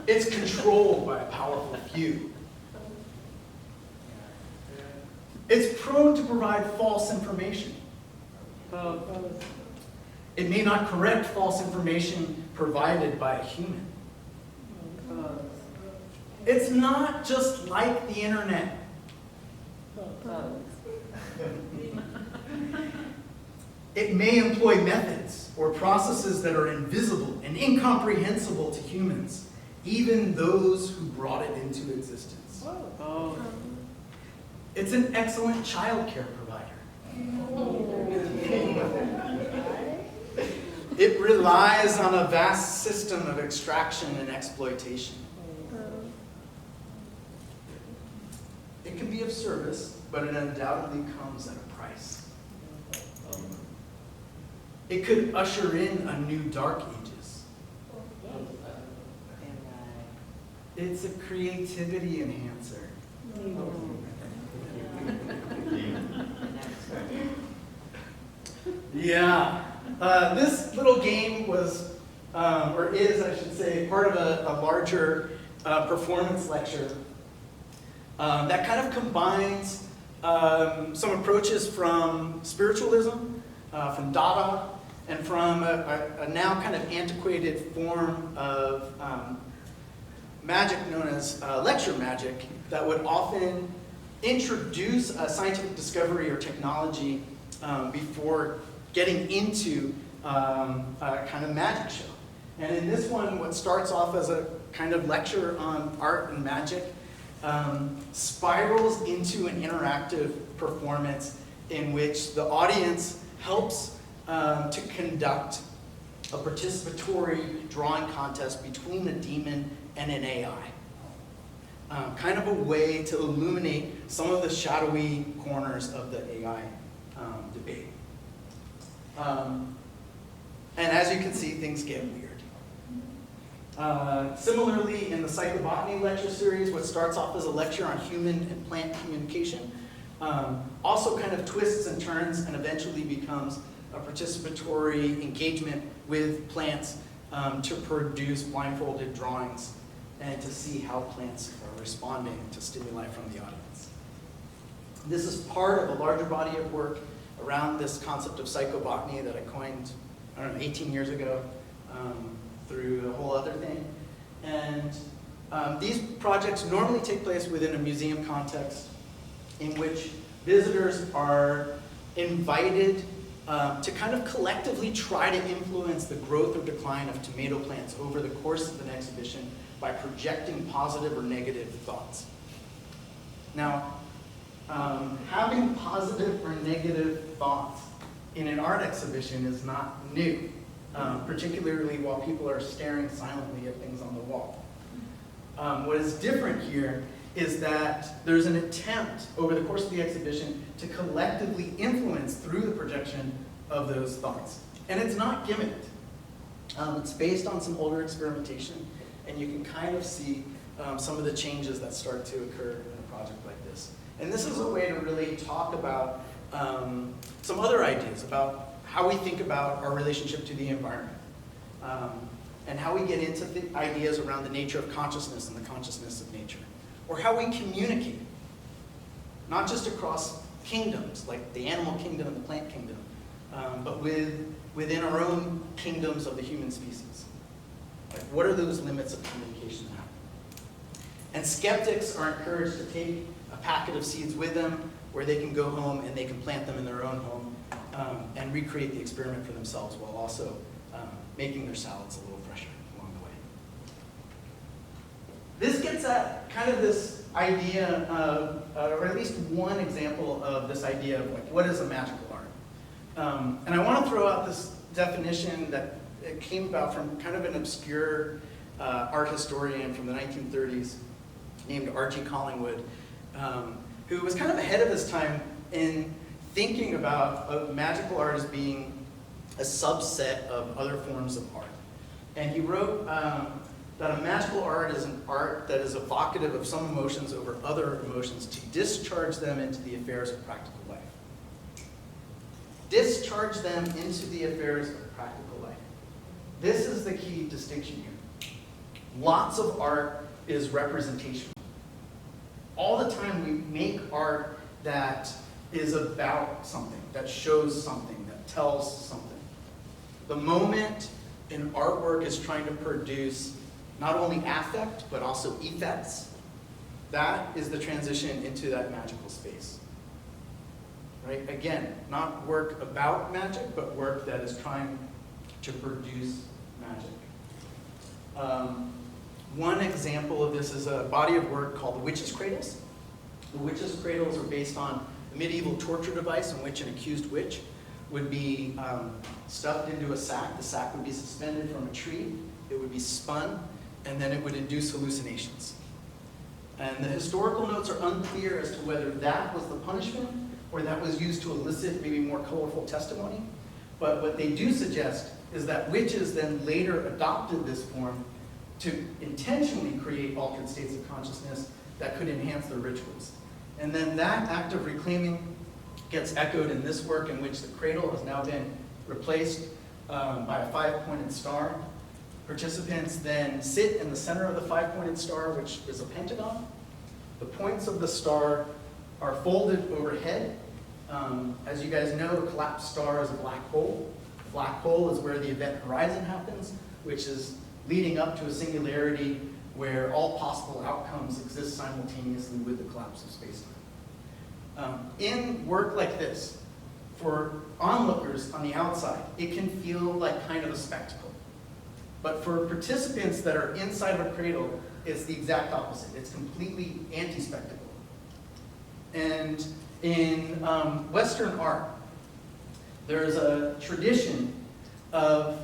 It's controlled by a powerful few. It's prone to provide false information. It may not correct false information provided by a human. It's not just like the internet. It may employ methods or processes that are invisible and incomprehensible to humans, even those who brought it into existence. It's an excellent child care provider. It relies on a vast system of extraction and exploitation. It can be of service, but it undoubtedly comes at a price. It could usher in a new dark ages. It's a creativity enhancer. Yeah. This little game was, or is, I should say, part of a larger performance lecture that kind of combines some approaches from spiritualism, from Dada, and from a now kind of antiquated form of magic known as lecture magic that would often introduce a scientific discovery or technology before getting into a kind of magic show. And in this one, what starts off as a kind of lecture on art and magic spirals into an interactive performance in which the audience helps to conduct a participatory drawing contest between a demon and an AI. Kind of a way to illuminate some of the shadowy corners of the AI debate. And as you can see, things get weird. Similarly, in the psychobotany lecture series, what starts off as a lecture on human and plant communication also kind of twists and turns and eventually becomes a participatory engagement with plants to produce blindfolded drawings and to see how plants are responding to stimuli from the audience. This is part of a larger body of work around this concept of psychobotany that I coined, I don't know, 18 years ago. through a whole other thing. And these projects normally take place within a museum context in which visitors are invited to kind of collectively try to influence the growth or decline of tomato plants over the course of an exhibition by projecting positive or negative thoughts. Now, having positive or negative thoughts in an art exhibition is not new, particularly while people are staring silently at things on the wall. What is different here is that there's an attempt over the course of the exhibition to collectively influence through the projection of those thoughts. And it's not gimmicked. It's based on some older experimentation, and you can kind of see some of the changes that start to occur in a project like this. And this is a way to really talk about some other ideas about how we think about our relationship to the environment, and how we get into the ideas around the nature of consciousness and the consciousness of nature, or how we communicate, not just across kingdoms, like the animal kingdom and the plant kingdom, but within our own kingdoms of the human species. Like, what are those limits of communication now? And skeptics are encouraged to take a packet of seeds with them, where they can go home and they can plant them in their own home and recreate the experiment for themselves, while also making their salads a little fresher along the way. This gets at kind of this idea of, or at least one example of this idea of, like, what is a magical art? And I want to throw out this definition that it came about from kind of an obscure art historian from the 1930s named R.G. Collingwood, who was kind of ahead of his time in thinking about magical art as being a subset of other forms of art. And he wrote that a magical art is an art that is evocative of some emotions over other emotions to discharge them into the affairs of practical life. Discharge them into the affairs of practical life. This is the key distinction here. Lots of art is representational. All the time we make art that is about something, that shows something, that tells something. The moment an artwork is trying to produce not only affect, but also effects, that is the transition into that magical space. Right? Again, not work about magic, but work that is trying to produce magic. One example of this is a body of work called the Witches' Cradles. The Witches' Cradles are based on a medieval torture device in which an accused witch would be stuffed into a sack. The sack would be suspended from a tree. It would be spun, and then it would induce hallucinations. And the historical notes are unclear as to whether that was the punishment or that was used to elicit maybe more colorful testimony. But what they do suggest is that witches then later adopted this form to intentionally create altered states of consciousness that could enhance their rituals. And then that act of reclaiming gets echoed in this work, in which the cradle has now been replaced by a 5-pointed star. Participants then sit in the center of the 5-pointed star, which is a pentagon. The points of the star are folded overhead. As you guys know, a collapsed star is a black hole. A black hole is where the event horizon happens, which is leading up to a singularity where all possible outcomes exist simultaneously with the collapse of space-time. In work like this, for onlookers on the outside, it can feel like kind of a spectacle. But for participants that are inside of a cradle, it's the exact opposite. It's completely anti-spectacle. And in Western art, there's a tradition of,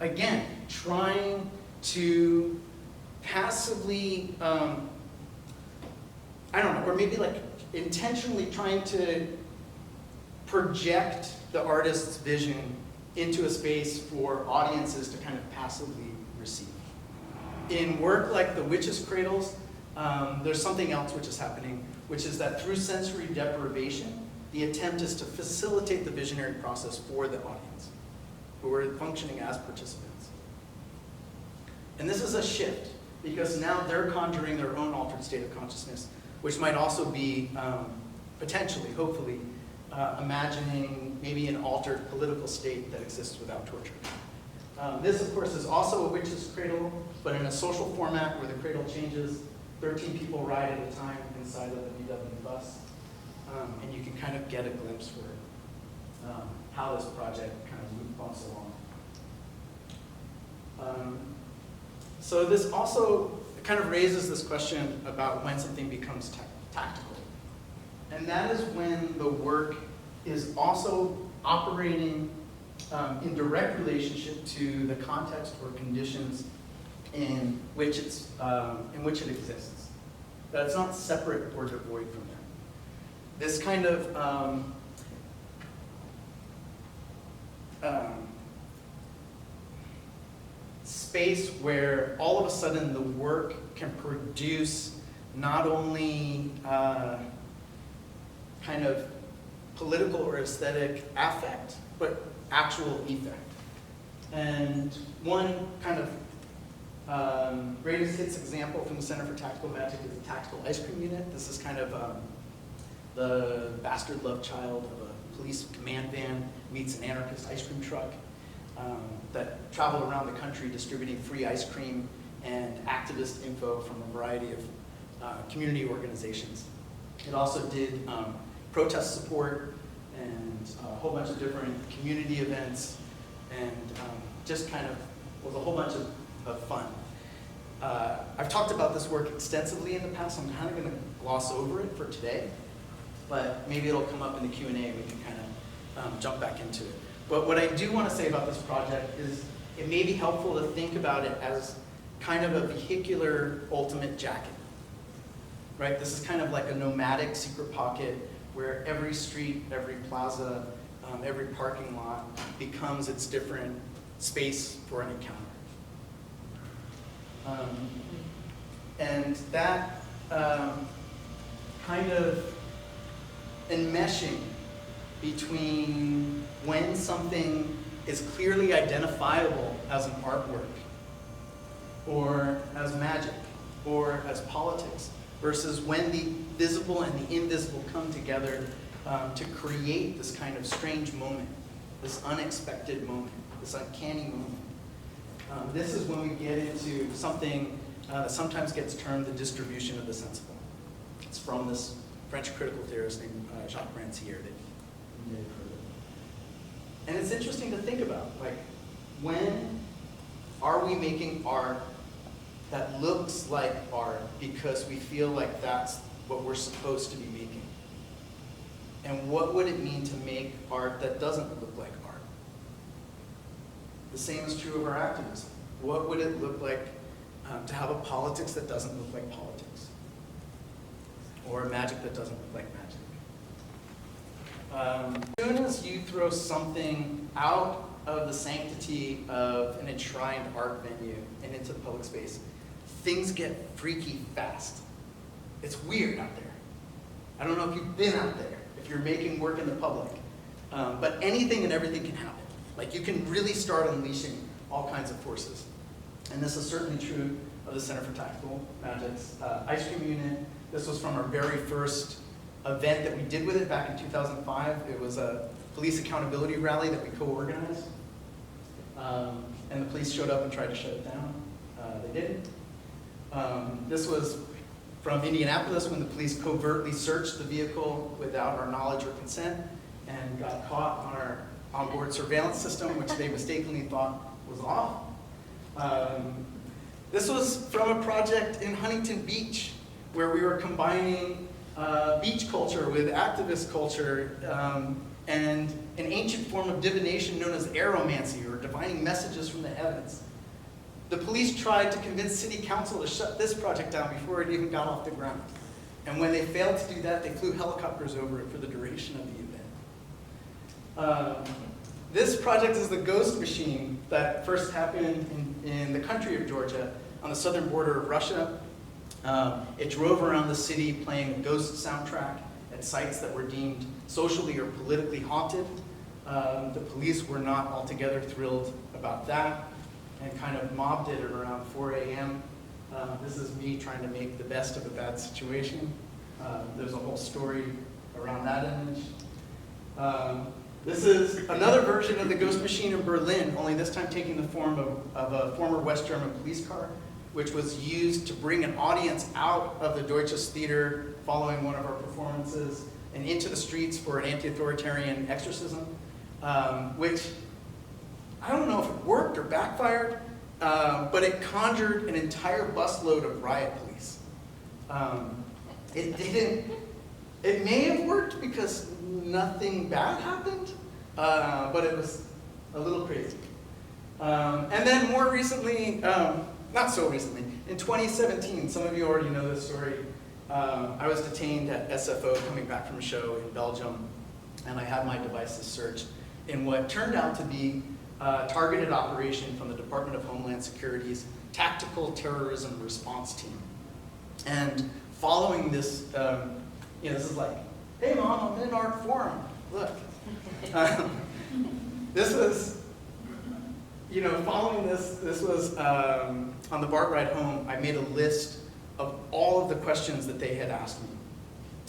again, trying to passively, I don't know, or maybe like intentionally trying to project the artist's vision into a space for audiences to kind of passively receive. In work like the Witches' Cradles, there's something else which is happening, which is that through sensory deprivation, the attempt is to facilitate the visionary process for the audience, who are functioning as participants. And this is a shift, because now they're conjuring their own altered state of consciousness, which might also be, potentially, hopefully, imagining maybe an altered political state that exists without torture. This, of course, is also a witch's cradle, but in a social format where the cradle changes. 13 people ride at a time inside of the VW bus. And you can kind of get a glimpse for how this project kind of bumps along. So this also kind of raises this question about when something becomes tactical. And that is when the work is also operating in direct relationship to the context or conditions in which it exists. That it's not separate or devoid from them. This kind of space where all of a sudden the work can produce not only kind of political or aesthetic affect, but actual effect. And one kind of greatest hits example from the Center for Tactical Magic is the Tactical Ice Cream Unit. This is kind of the bastard love child of a police command van meets an anarchist ice cream truck that travel around the country distributing free ice cream and activist info from a variety of community organizations. It also did protest support and a whole bunch of different community events, and just kind of was a whole bunch of fun. I've talked about this work extensively in the past, so I'm kind of going to gloss over it for today, but maybe it'll come up in the Q&A and we can kind of jump back into it. But what I do want to say about this project is it may be helpful to think about it as kind of a vehicular ultimate jacket, right? This is kind of like a nomadic secret pocket where every street, every plaza, every parking lot becomes its different space for an encounter. And that kind of enmeshing between when something is clearly identifiable as an artwork, or as magic, or as politics, versus when the visible and the invisible come together to create this kind of strange moment, this unexpected moment, this uncanny moment. This is when we get into something that sometimes gets termed the distribution of the sensible. It's from this French critical theorist named Jacques Rancière that you may have heard of. And it's interesting to think about, like, when are we making art that looks like art because we feel like that's what we're supposed to be making? And what would it mean to make art that doesn't look like art? The same is true of our activism. What would it look like to have a politics that doesn't look like politics? Or a magic that doesn't look like magic? As soon as you throw something out of the sanctity of an enshrined art venue and into the public space, things get freaky fast. It's weird out there. I don't know if you've been out there, if you're making work in the public, but anything and everything can happen. Like, you can really start unleashing all kinds of forces. And this is certainly true of the Center for Tactical Magic's ice cream unit. This was from our very first event that we did with it back in 2005. It was a police accountability rally that we co-organized. And the police showed up and tried to shut it down. They didn't. This was from Indianapolis when the police covertly searched the vehicle without our knowledge or consent and got caught on our onboard surveillance system, which they mistakenly thought was off. This was from a project in Huntington Beach where we were combining beach culture with activist culture and an ancient form of divination known as aeromancy, or divining messages from the heavens. The police tried to convince city council to shut this project down before it even got off the ground. And when they failed to do that, they flew helicopters over it for the duration of the event. This project is the ghost machine that first happened in the country of Georgia on the southern border of Russia. It drove around the city playing a ghost soundtrack at sites that were deemed socially or politically haunted. The police were not altogether thrilled about that and kind of mobbed it at around 4 a.m. This is me trying to make the best of a bad situation. There's a whole story around that image. This is another version of the ghost machine in Berlin, only this time taking the form of a former West German police car, which was used to bring an audience out of the Deutsches Theater following one of our performances and into the streets for an anti-authoritarian exorcism, which I don't know if it worked or backfired, but it conjured an entire busload of riot police. It didn't. It may have worked because nothing bad happened, but it was a little crazy. And then more recently, not so recently, in 2017, some of you already know this story, I was detained at SFO coming back from a show in Belgium, and I had my devices searched in what turned out to be a targeted operation from the Department of Homeland Security's Tactical Terrorism Response Team. And following this, this is like, hey mom, I'm in art forum, look. This was, following this was on the BART ride home, I made a list of all of the questions that they had asked me.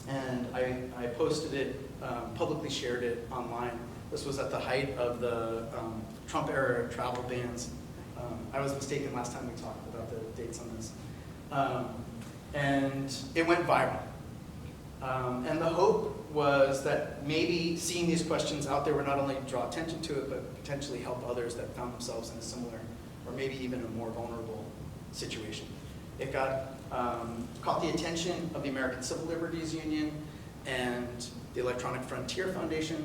And I posted it, publicly shared it online. This was at the height of the Trump-era travel bans. I was mistaken last time we talked about the dates on this. And it went viral. And the hope was that maybe seeing these questions out there would not only draw attention to it, but potentially help others that found themselves in a similar, or maybe even a more vulnerable situation. It caught the attention of the American Civil Liberties Union and the Electronic Frontier Foundation,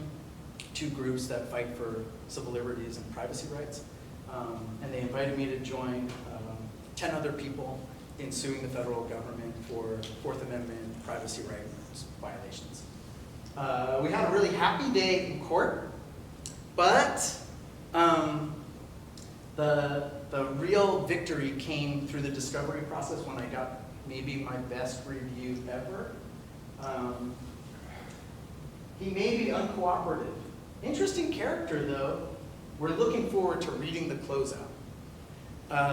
two groups that fight for civil liberties and privacy rights. And they invited me to join 10 other people in suing the federal government for Fourth Amendment privacy rights violations. We had a really happy day in court, but the real victory came through the discovery process when I got maybe my best review ever. He may be uncooperative. Interesting character, though. We're looking forward to reading the closeout.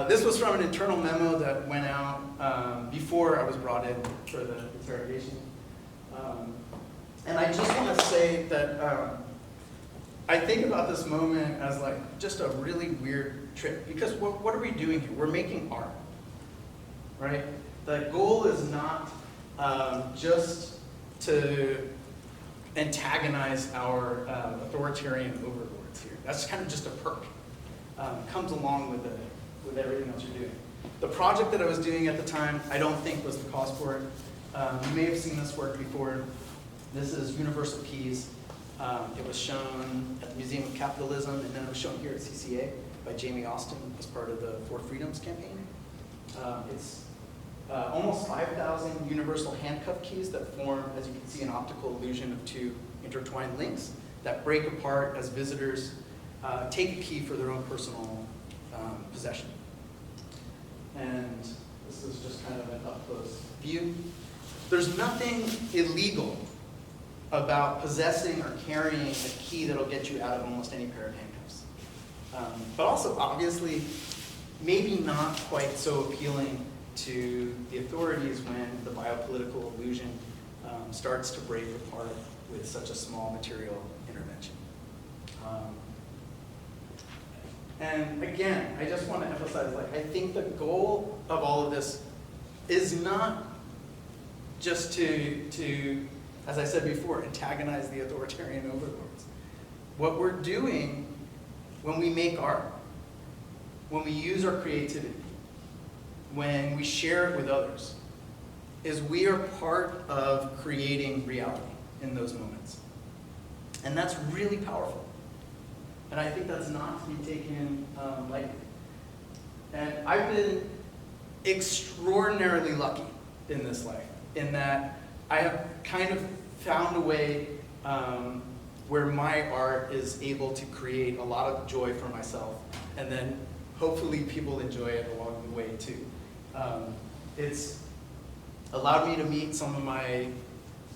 This was from an internal memo that went out before I was brought in for the interrogation. And I just want to say that I think about this moment as like just a really weird trip, because what are we doing here? We're making art, right? The goal is not just to antagonize our authoritarian overlords here. That's kind of just a perk. Comes along with everything else you're doing. The project that I was doing at the time, I don't think was the cause for it. You may have seen this work before. This is Universal Keys. It was shown at the Museum of Capitalism, and then it was shown here at CCA by Jamie Austin as part of the Four Freedoms campaign. It's almost 5,000 universal handcuff keys that form, as you can see, an optical illusion of two intertwined links that break apart as visitors take a key for their own personal possession. And this is just kind of an up-close view. There's nothing illegal about possessing or carrying a key that'll get you out of almost any pair of handcuffs. But also, obviously, maybe not quite so appealing to the authorities when the biopolitical illusion starts to break apart with such a small material intervention. And again, I just want to emphasize, I think the goal of all of this is not just to, as I said before, antagonize the authoritarian overlords. What we're doing when we make art, when we use our creativity, when we share it with others, is we are part of creating reality in those moments. And that's really powerful. And I think that's not to be taken lightly. And I've been extraordinarily lucky in this life, in that I have kind of found a way where my art is able to create a lot of joy for myself, and then hopefully people enjoy it along the way too. It's allowed me to meet some of my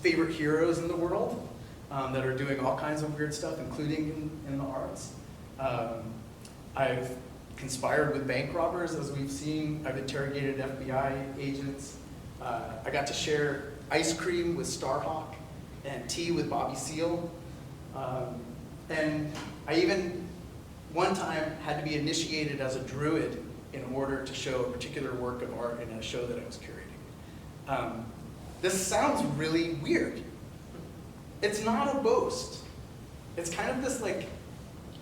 favorite heroes in the world that are doing all kinds of weird stuff, including in the arts. I've conspired with bank robbers, as we've seen. I've interrogated FBI agents. I got to share ice cream with Starhawk and tea with Bobby Seale. And I even, one time, had to be initiated as a druid in order to show a particular work of art in a show that I was curating. This sounds really weird. It's not a boast. It's kind of this like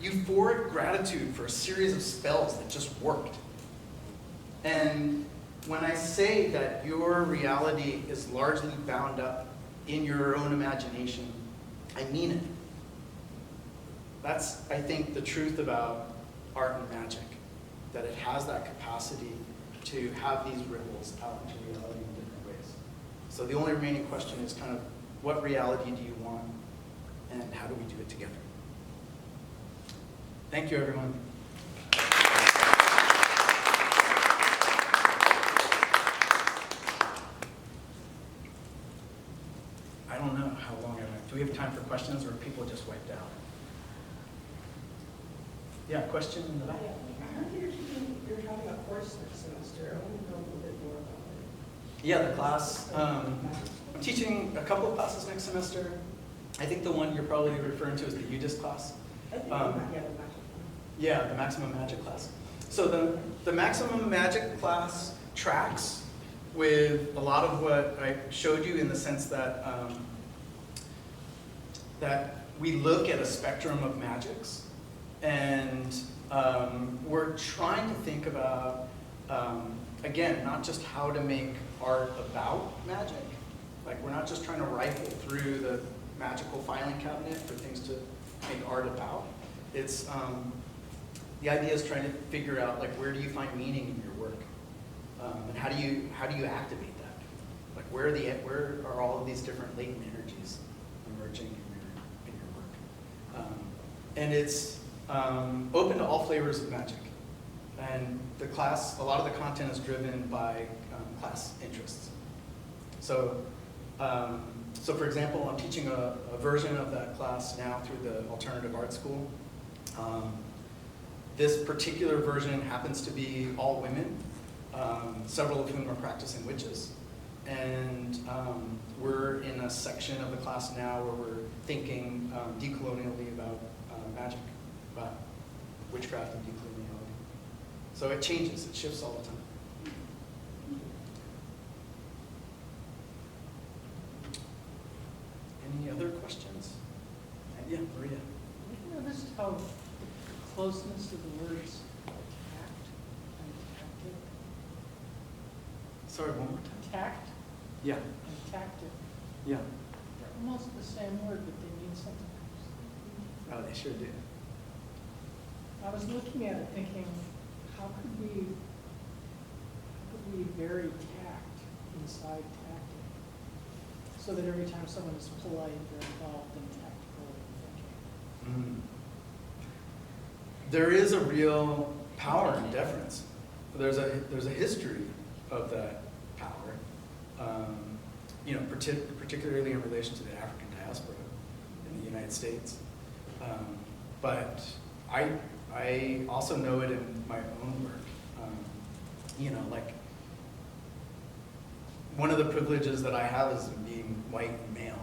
euphoric gratitude for a series of spells that just worked. And when I say that your reality is largely bound up in your own imagination, I mean it. That's, I think, the truth about art and magic, that it has that capacity to have these ripples out into reality in different ways. So the only remaining question is kind of, what reality do you want, and how do we do it together? Thank you, everyone. I don't know how long I went. Do we have time for questions, or are people just wiped out? Yeah, question in the back? I heard you're having a course next semester. I want to know a little bit more about it. Yeah, the class. I'm teaching a couple of classes next semester. I think the one you're probably referring to is the UDIS class. I think Yeah, the Maximum Magic class. So the Maximum Magic class tracks with a lot of what I showed you, in the sense that that we look at a spectrum of magics, and we're trying to think about, again, not just how to make art about magic. Like, we're not just trying to rifle through the magical filing cabinet for things to make art about. It's, the idea is trying to figure out, like, where do you find meaning in your work? And how do you activate that? Like, where are all of these different latent energies emerging in your work? And it's open to all flavors of magic. And the class, a lot of the content is driven by class interests. So, so for example, I'm teaching a version of that class now through the Alternative Art School. This particular version happens to be all women, several of whom are practicing witches. And we're in a section of the class now where we're thinking decolonially about magic, about witchcraft and decoloniality. So it changes, it shifts all the time. Any other questions? Yeah, Maria. Have you noticed how the closeness of the words tact and tactic? Sorry, one more time. Tact Yeah, and tactic. yeah. They're almost the same word, but they mean something else. Oh, they sure do. I was looking at it thinking, how could we vary tact inside tactic? So that every time someone is polite, they're involved in tactical thinking. There is a real power in deference. There's a history of that power, you know, particularly in relation to the African diaspora in the United States. But I also know it in my own work. You know, like, one of the privileges that I have is being white and male.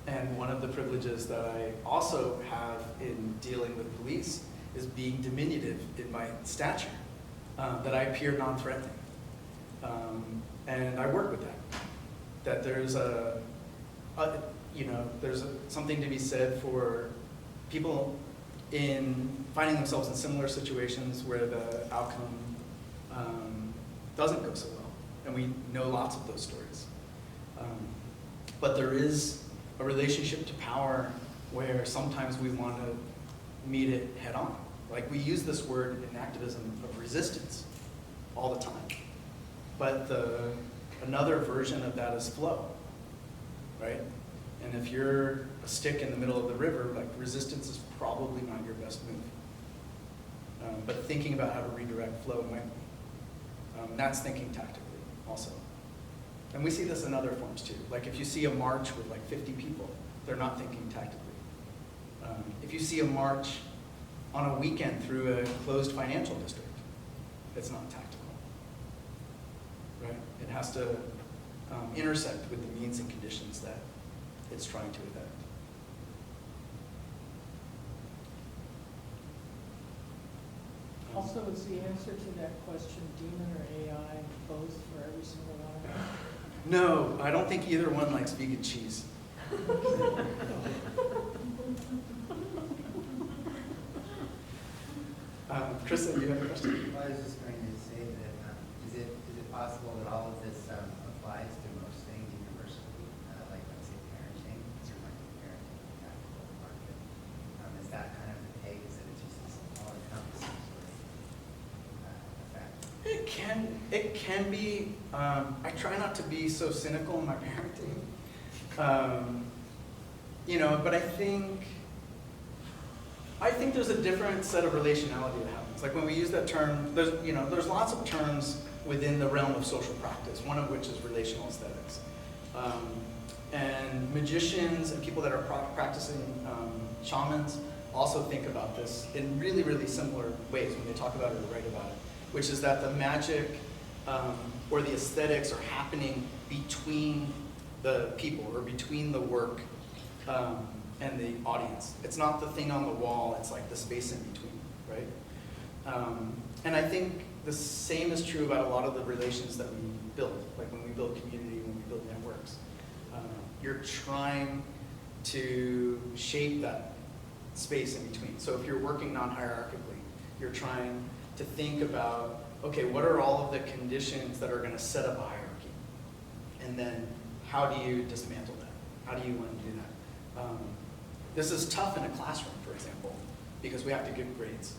And one of the privileges that I also have in dealing with police is being diminutive in my stature, that I appear non-threatening. And I work with that. That there's something to be said for people in finding themselves in similar situations where the outcome doesn't go so well. And we know lots of those stories. But there is a relationship to power where sometimes we want to meet it head on. Like, we use this word in activism of resistance all the time. But another version of that is flow, right? And if you're a stick in the middle of the river, like, resistance is probably not your best move. But thinking about how to redirect flow might be. That's thinking tactically also. And we see this in other forms too. Like, if you see a march with like 50 people, they're not thinking tactically. If you see a march on a weekend through a closed financial district, it's not tactical, right? It has to intersect with the means and conditions that it's trying to affect. Also, is the answer to that question demon or AI, both for every single one of them? No, I don't think either one likes vegan cheese. Krista, you have a question? Well, I was just going to say that, is it possible that all of this applies to most things universally, like let's say parenting, or like parenting in the practical market? Is that kind of the take, is that it's just this all-encompassing sort of effect? It can be. I try not to be so cynical in my parenting. But I think there's a different set of relationality that happens. Like when we use that term, there's lots of terms within the realm of social practice, one of which is relational aesthetics. And magicians and people that are practicing shamans also think about this in really, really similar ways when they talk about it or write about it, which is that the magic or the aesthetics are happening between the people or between the work and the audience. It's not the thing on the wall, it's like the space in between, right? And I think the same is true about a lot of the relations that we build, like when we build community, when we build networks. You're trying to shape that space in between. So if you're working non-hierarchically, you're trying to think about, okay, what are all of the conditions that are going to set up a hierarchy? And then how do you dismantle that? How do you want to do that? This is tough in a classroom, for example, because we have to give grades,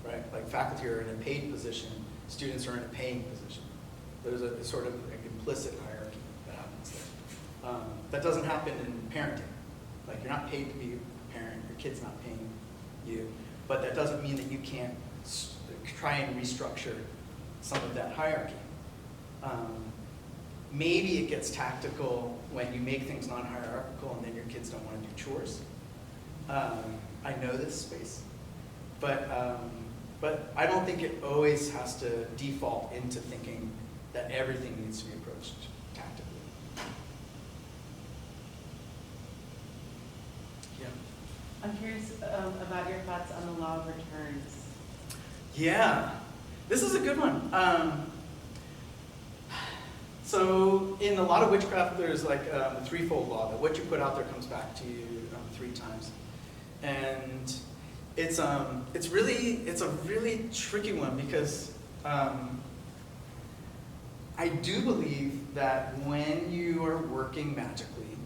right? Like faculty are in a paid position, students are in a paying position. There's a sort of an implicit hierarchy that happens there. That doesn't happen in parenting. Like you're not paid to be a parent, your kid's not paying you, but that doesn't mean that you can't try and restructure some of that hierarchy. Maybe it gets tactical when you make things non-hierarchical and then your kids don't want to do chores. I know this space, but I don't think it always has to default into thinking that everything needs to be approached tactically. Yeah. I'm curious about your thoughts on the law of returns. Yeah, this is a good one. So in a lot of witchcraft, there's like a threefold law that what you put out there comes back to you 3 times, and it's a really tricky one because I do believe that when you are working magically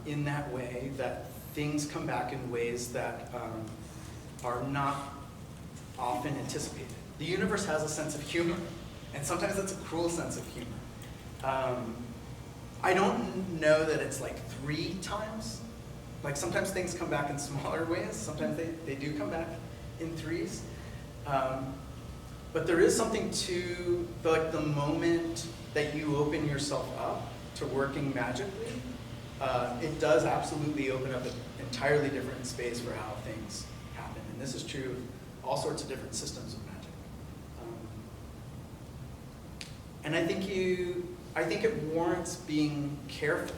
in that way, that things come back in ways that are not often anticipated. The universe has a sense of humor, and sometimes it's a cruel sense of humor. I don't know that it's like 3 times. Like sometimes things come back in smaller ways. Sometimes they do come back in 3s. But there is something to the moment that you open yourself up to working magically. It does absolutely open up an entirely different space for how things happen. And this is true of all sorts of different systems of magic. And I think it warrants being careful.